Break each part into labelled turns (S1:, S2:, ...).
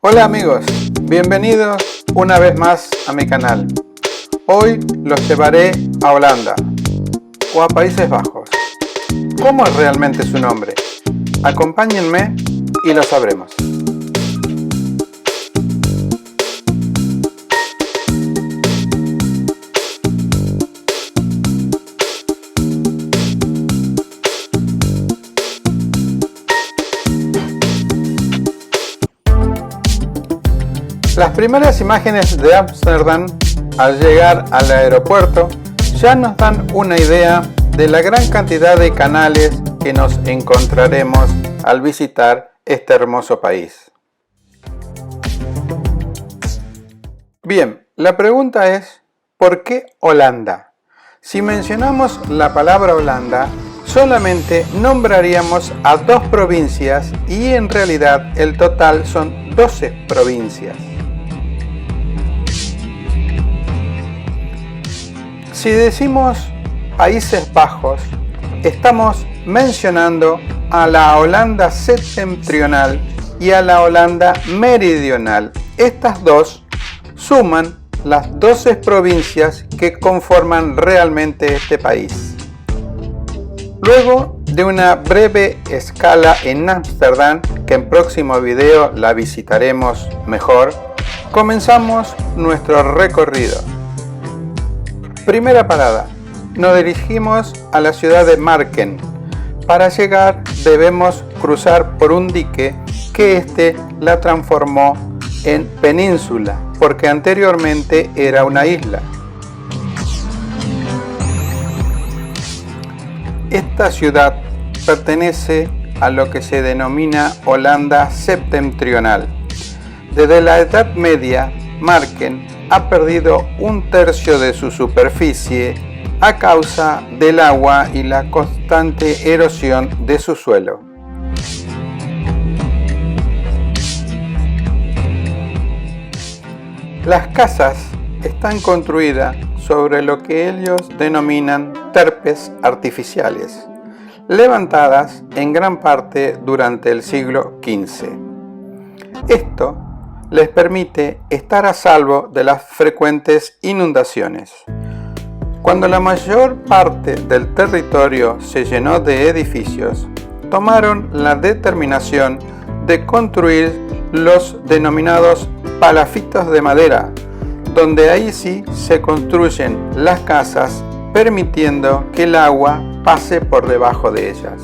S1: Hola amigos, bienvenidos una vez más a mi canal. Hoy los llevaré a Holanda o a Países Bajos. ¿Cómo es realmente su nombre? Acompáñenme y lo sabremos. Las primeras imágenes de Ámsterdam al llegar al aeropuerto ya nos dan una idea de la gran cantidad de canales que nos encontraremos al visitar este hermoso país. Bien, la pregunta es, ¿por qué Holanda? Si mencionamos la palabra Holanda, solamente nombraríamos a 2 provincias y en realidad el total son 12 provincias. Si decimos Países Bajos, estamos mencionando a la Holanda septentrional y a la Holanda meridional. Estas dos suman las 12 provincias que conforman realmente este país. Luego de una breve escala en Ámsterdam, que en próximo video la visitaremos mejor, comenzamos nuestro recorrido. Primera parada, nos dirigimos a la ciudad de Marken. Para llegar debemos cruzar por un dique que la transformó en península, porque anteriormente era una isla. Esta ciudad pertenece a lo que se denomina Holanda septentrional. Desde la Edad Media, Marken ha perdido 1/3 de su superficie a causa del agua y la constante erosión de su suelo. Las casas están construidas sobre lo que ellos denominan terpes artificiales, levantadas en gran parte durante el siglo XV. Esto les permite estar a salvo de las frecuentes inundaciones. Cuando la mayor parte del territorio se llenó de edificios, tomaron la determinación de construir los denominados palafitos de madera, donde ahí sí se construyen las casas, permitiendo que el agua pase por debajo de ellas.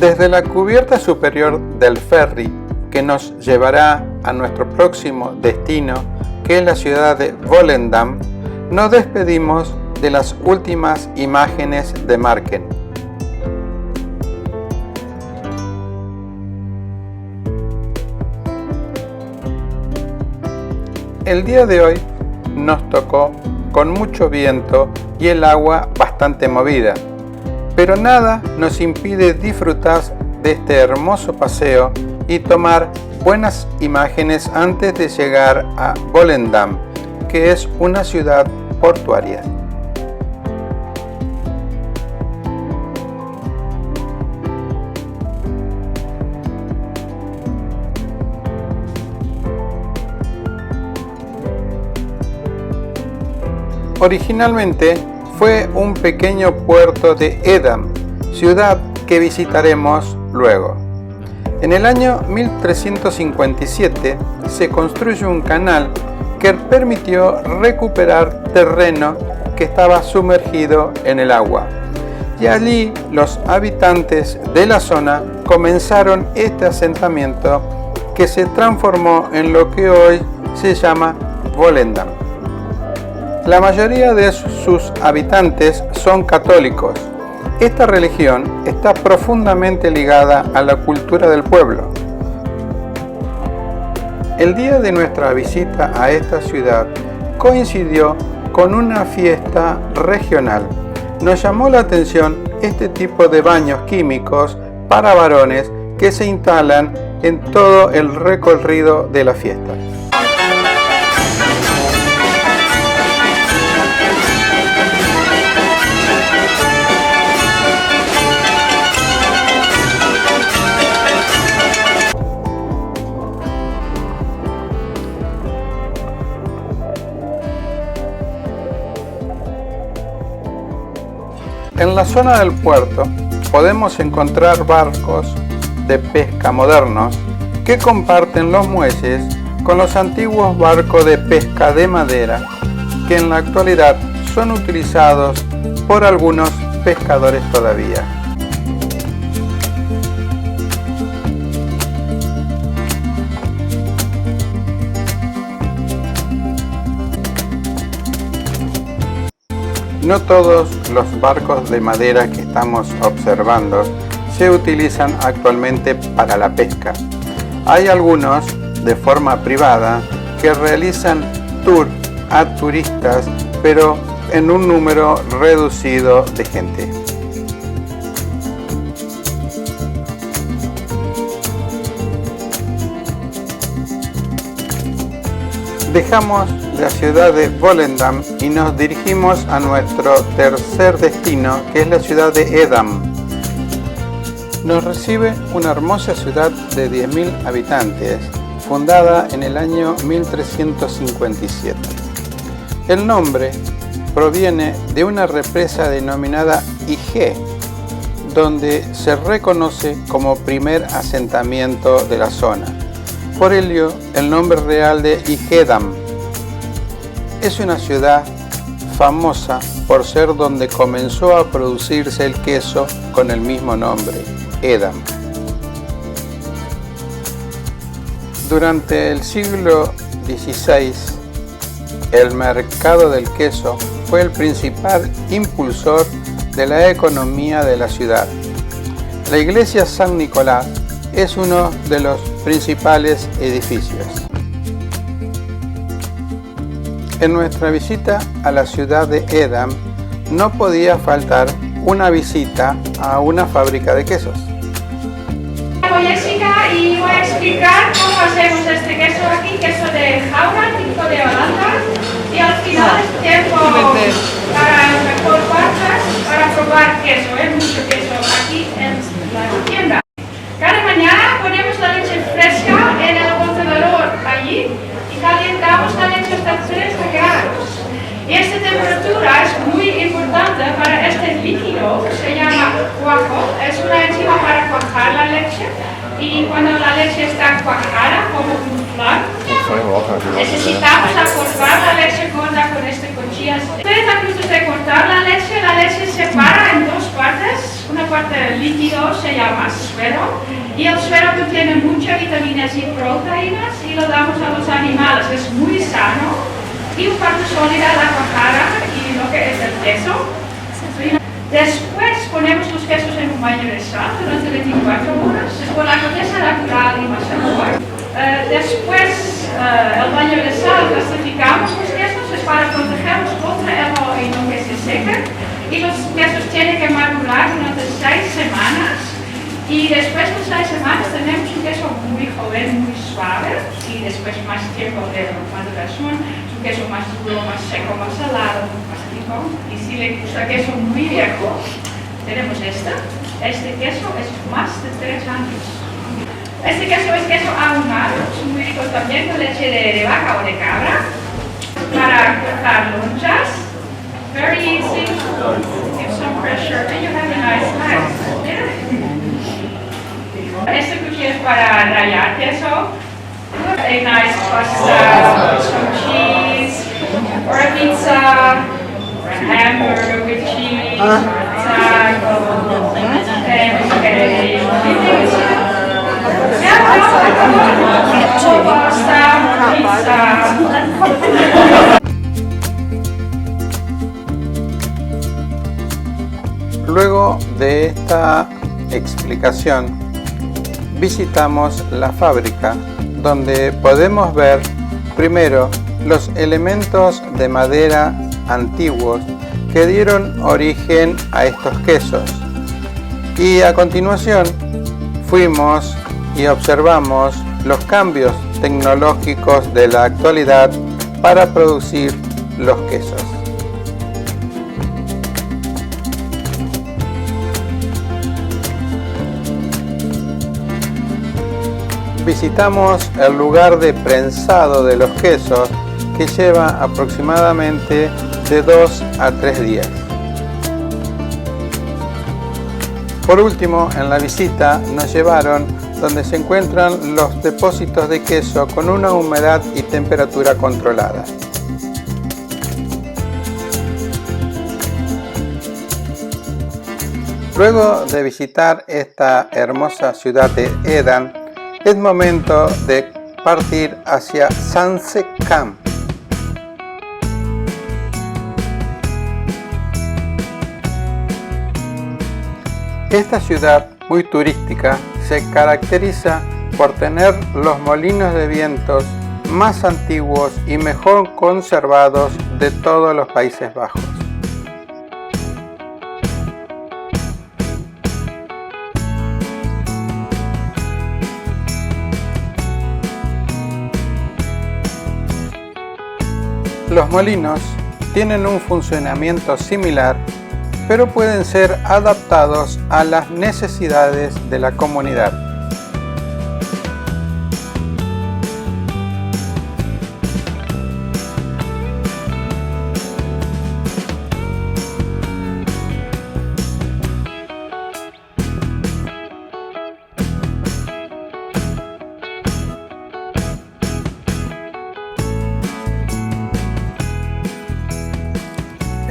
S1: Desde la cubierta superior del ferry que nos llevará a nuestro próximo destino, que es la ciudad de Volendam, nos despedimos de las últimas imágenes de Marken. El día de hoy nos tocó con mucho viento y el agua bastante movida, pero nada nos impide disfrutar de este hermoso paseo y tomar buenas imágenes antes de llegar a Volendam, que es una ciudad portuaria. Originalmente fue un pequeño puerto de Edam, ciudad que visitaremos luego. En el año 1357 se construyó un canal que permitió recuperar terreno que estaba sumergido en el agua. Y allí los habitantes de la zona comenzaron este asentamiento que se transformó en lo que hoy se llama Volendam. La mayoría de sus habitantes son católicos. Esta religión está profundamente ligada a la cultura del pueblo. El día de nuestra visita a esta ciudad coincidió con una fiesta regional. Nos llamó la atención este tipo de baños químicos para varones que se instalan en todo el recorrido de la fiesta. En la zona del puerto podemos encontrar barcos de pesca modernos que comparten los muelles con los antiguos barcos de pesca de madera que en la actualidad son utilizados por algunos pescadores todavía. No todos los barcos de madera que estamos observando se utilizan actualmente para la pesca. Hay algunos de forma privada que realizan tour a turistas, pero en un número reducido de gente. Dejamos la ciudad de Volendam y nos dirigimos a nuestro tercer destino, que es la ciudad de Edam. Nos recibe una hermosa ciudad de 10.000 habitantes, fundada en el año 1357. El nombre proviene de una represa denominada Ige, donde se reconoce como primer asentamiento de la zona. Por ello, el nombre real de Igedam. Es una ciudad famosa por ser donde comenzó a producirse el queso con el mismo nombre, Edam. Durante el siglo XVI, el mercado del queso fue el principal impulsor de la economía de la ciudad. La iglesia San Nicolás es uno de los principales edificios. En nuestra visita a la ciudad de Edam no podía faltar una visita a una fábrica de quesos.
S2: Soy Jessica y voy a explicar cómo hacemos este queso aquí, queso de Jaura, típico de Holanda, y al final es tiempo para mejor partes para probar queso, mucho queso aquí en la tienda. Cada mañana ponemos la leche fresca en el congelador allí y calentamos la leche hasta 30 grados. Y esta temperatura es muy importante para este líquido que se llama cuajo. Es una enzima para cuajar la leche y cuando la leche está cuajada como un flan, necesitamos cortar la leche gorda con este cuchillo. Después de cortar la leche se separa en dos partes. Una parte líquido se llama suero y el suero contiene muchas vitaminas y proteínas y lo damos a los animales. Es muy sano. Y una parte sólida la cuajada y lo que es el queso. Después ponemos los quesos en un baño de sal durante 24 horas con la corteza natural y más agua. Después el baño de sal clasificamos los quesos es para protegerlos contra el moho y no que se sequen. Y los quesos tienen que madurar durante 6 semanas. Y después de 6 semanas tenemos un queso muy joven, muy suave y después más tiempo de maduración, es un queso más duro, más seco, más salado, más rico. Y si le gusta queso muy viejo, tenemos este. Este queso es más de 3 años. Este queso es queso ahumado, es muy rico también con leche de vaca o de cabra. Para cortar lonchas, very easy, give some pressure and you have a nice knife. Este cuchillo es para rallar queso, a nice pasta, some cheese, or a pizza, or a hamburger with cheese, or a taco, pasta.
S1: Luego de esta explicación, visitamos la fábrica, donde podemos ver primero los elementos de madera antiguos que dieron origen a estos quesos. Y a continuación fuimos y observamos los cambios tecnológicos de la actualidad para producir los quesos. Visitamos el lugar de prensado de los quesos, que lleva aproximadamente de 2 a 3 días. Por último, en la visita nos llevaron donde se encuentran los depósitos de queso con una humedad y temperatura controlada. Luego de visitar esta hermosa ciudad de Edam, es momento de partir hacia Sunset Camp. Esta ciudad, muy turística, se caracteriza por tener los molinos de vientos más antiguos y mejor conservados de todos los Países Bajos. Los molinos tienen un funcionamiento similar, pero pueden ser adaptados a las necesidades de la comunidad.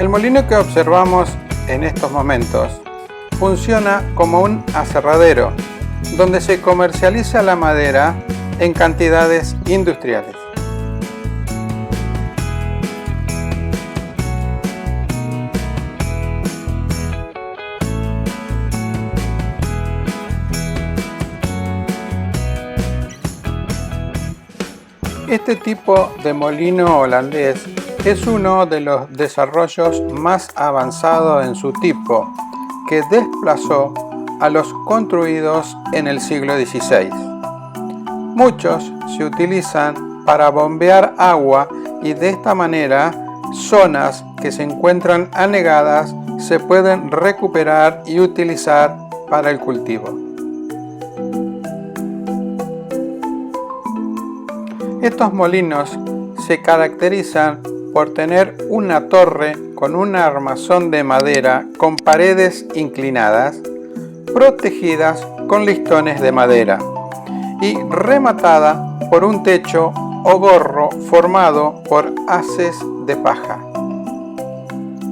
S1: El molino que observamos en estos momentos funciona como un aserradero donde se comercializa la madera en cantidades industriales. Este tipo de molino holandés es uno de los desarrollos más avanzados en su tipo, que desplazó a los construidos en el siglo XVI. Muchos se utilizan para bombear agua y de esta manera zonas que se encuentran anegadas se pueden recuperar y utilizar para el cultivo. Estos molinos se caracterizan por tener una torre con un armazón de madera con paredes inclinadas, protegidas con listones de madera y rematada por un techo o gorro formado por haces de paja.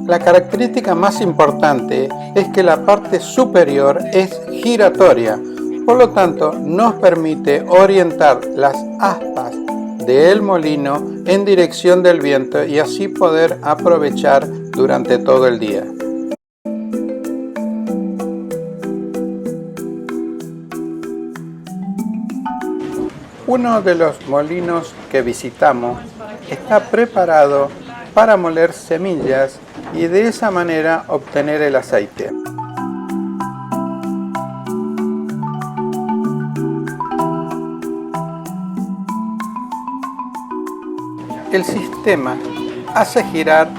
S1: La característica más importante es que la parte superior es giratoria, por lo tanto nos permite orientar las aspas del molino en dirección del viento y así poder aprovechar durante todo el día. Uno de los molinos que visitamos está preparado para moler semillas y de esa manera obtener el aceite. El sistema hace girar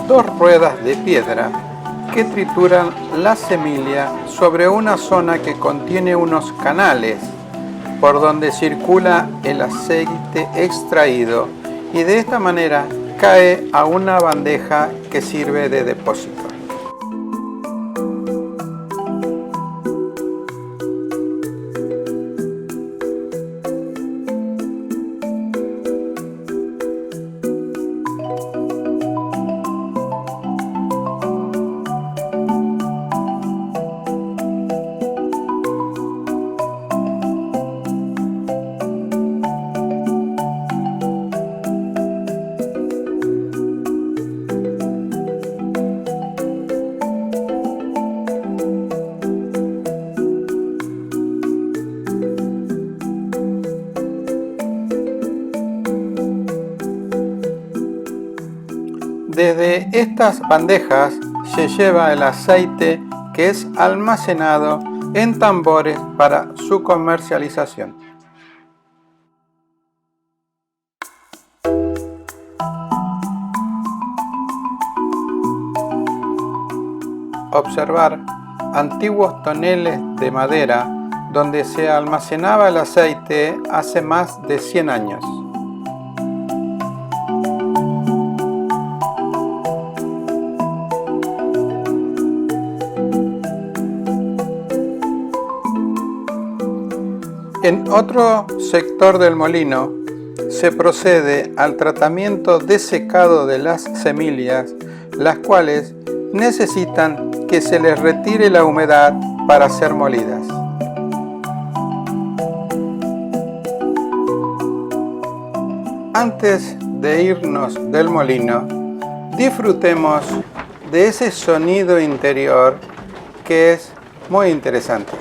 S1: dos ruedas de piedra que trituran la semilla sobre una zona que contiene unos canales por donde circula el aceite extraído y de esta manera cae a una bandeja que sirve de depósito. Desde estas bandejas se lleva el aceite que es almacenado en tambores para su comercialización. Observar antiguos toneles de madera donde se almacenaba el aceite hace más de 100 años. En otro sector del molino se procede al tratamiento de secado de las semillas, las cuales necesitan que se les retire la humedad para ser molidas. Antes de irnos del molino, disfrutemos de ese sonido interior que es muy interesante.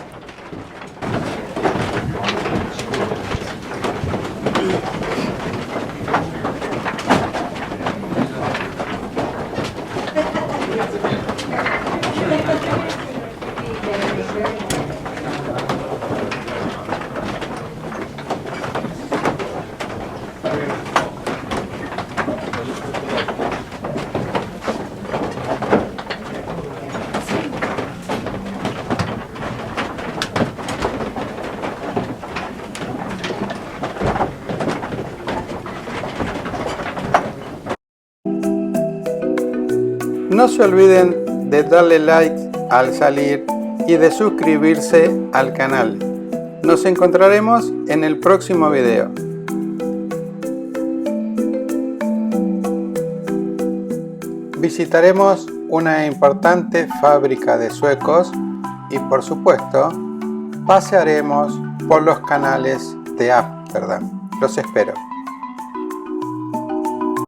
S1: No se olviden de darle like al salir y de suscribirse al canal. Nos encontraremos en el próximo video. Visitaremos una importante fábrica de suecos y, por supuesto, pasearemos por los canales de Ámsterdam. Los espero.